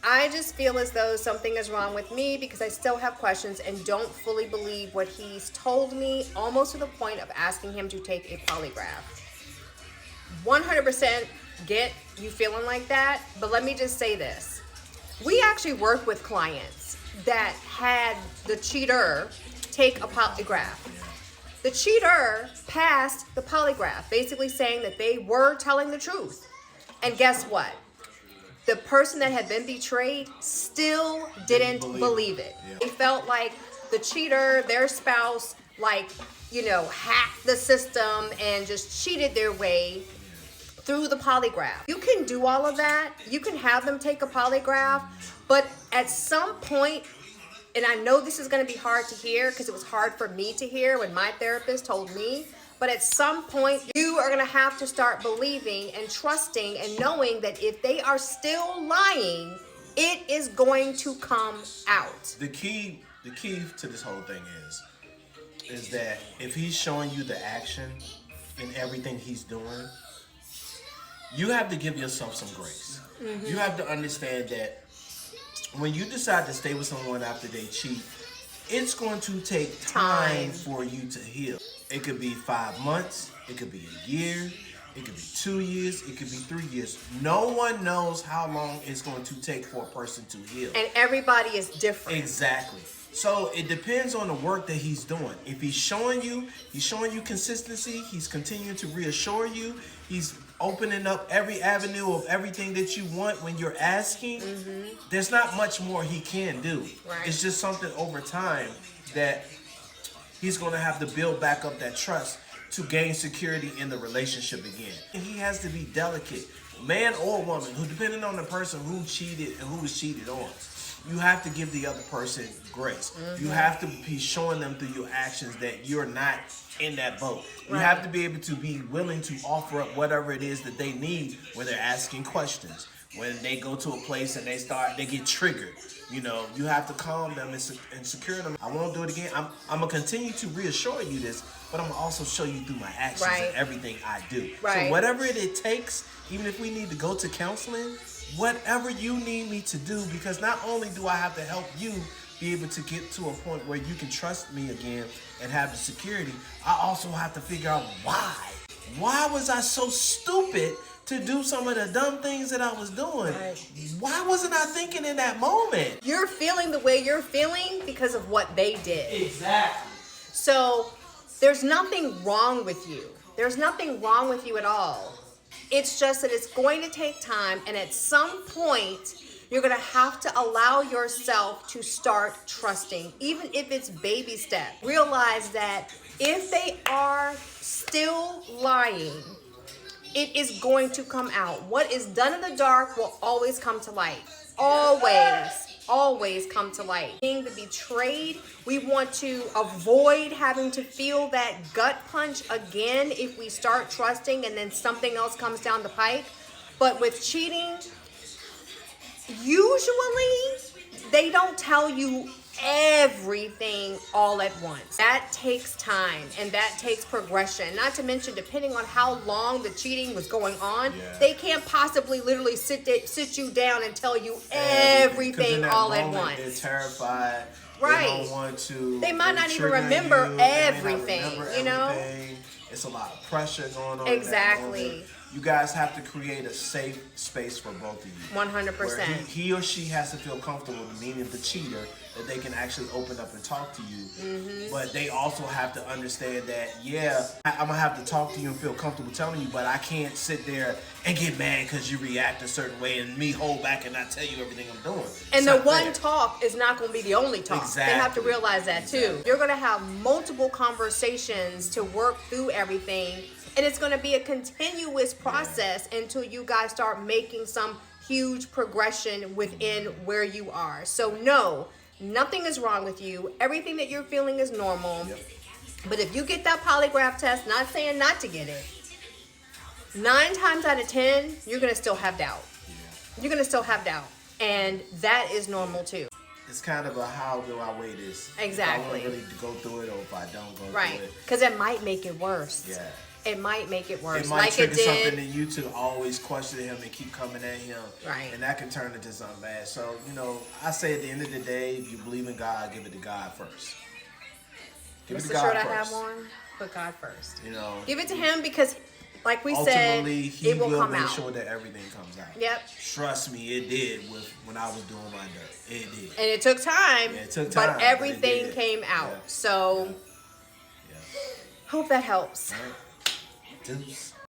I just feel as though something is wrong with me because I still have questions and don't fully believe what he's told me, almost to the point of asking him to take a polygraph. 100% get you feeling like that, but let me just say this. We actually work with clients that had the cheater take a polygraph. The cheater passed the polygraph, basically saying that they were telling the truth. And guess what? The person that had been betrayed still didn't believe it. Yeah. They felt like the cheater, their spouse, hacked the system and just cheated their way through the polygraph. You can do all of that. You can have them take a polygraph, but at some point, and I know this is going to be hard to hear because it was hard for me to hear when my therapist told me, but at some point, you are going to have to start believing and trusting and knowing that if they are still lying, it is going to come out. The key to this whole thing is that if he's showing you the action in everything he's doing, you have to give yourself some grace. Mm-hmm. You have to understand that when you decide to stay with someone after they cheat, it's going to take time for you to heal. It could be 5 months, it could be a year, it could be 2 years, it could be 3 years. No one knows how long it's going to take for a person to heal. And everybody is different. Exactly. So it depends on the work that he's doing. If he's showing you consistency, he's continuing to reassure you, he's opening up every avenue of everything that you want when you're asking, there's not much more he can do. Right. It's just something over time that he's going to have to build back up that trust to gain security in the relationship again. And he has to be delicate, man or woman, who depending on the person who cheated and who was cheated on. You have to give the other person grace. Mm-hmm. You have to be showing them through your actions that you're not in that boat. You have to be able to be willing to offer up whatever it is that they need when they're asking questions. When they go to a place and they get triggered. You have to calm them and secure them. I won't do it again. I'm going to continue to reassure you this, but I'm going to also show you through my actions and everything I do. Right. So whatever it takes, even if we need to go to counseling, whatever you need me to do, because not only do I have to help you be able to get to a point where you can trust me again and have the security, I also have to figure out why. Why was I so stupid to do some of the dumb things that I was doing? Right. Why wasn't I thinking in that moment? You're feeling the way you're feeling because of what they did. Exactly. So there's nothing wrong with you. There's nothing wrong with you at all. It's just that it's going to take time, and at some point, you're going to have to allow yourself to start trusting, even if it's baby step. Realize that if they are still lying, it is going to come out. What is done in the dark will always come to light. Always come to light. Being the betrayed, we want to avoid having to feel that gut punch again if we start trusting and then something else comes down the pike. But with cheating, usually they don't tell you everything all at once. That takes time and that takes progression. Not to mention, depending on how long the cheating was going on, they can't possibly literally sit you down and tell you everything all at once. They're terrified. Right. They don't want to. They might not even remember everything, It's a lot of pressure going on. Exactly. You guys have to create a safe space for both of you. 100%. Where he or she has to feel comfortable, meaning the cheater, that they can actually open up and talk to you. Mm-hmm. But they also have to understand that, I'm going to have to talk to you and feel comfortable telling you, but I can't sit there and get mad because you react a certain way and me hold back and not tell you everything I'm doing. And the one talk is not going to be the only talk. Exactly. They have to realize that too. You're going to have multiple conversations to work through everything. And it's going to be a continuous process until you guys start making some huge progression within where you are. So no, nothing is wrong with you. Everything that you're feeling is normal. Yep. But if you get that polygraph test, not saying not to get it, 9 times out of 10, you're going to still have doubt. Yeah. You're going to still have doubt. And that is normal too. It's kind of a how do I weigh this? Exactly. If I want to really go through it or if I don't go through it. Right. Because it might make it worse. Yeah. it might make it worse. It might like trigger it did. something in you to always question him and keep coming at him. Right. And that can turn into something bad. So, you know, I say at the end of the day, if you believe in God, give it to God first. Give it to Mr. God Shirt I first. have on, put God first. You know, Give it to him because, like we said, ultimately, He it will come make out. sure that everything comes out. Yep. Trust me, it did when I was doing my dirt. It did. And it took time. Yeah, it took time, but everything but it did. came out. Yeah. So, Yeah. hope that helps. All right. Deuce.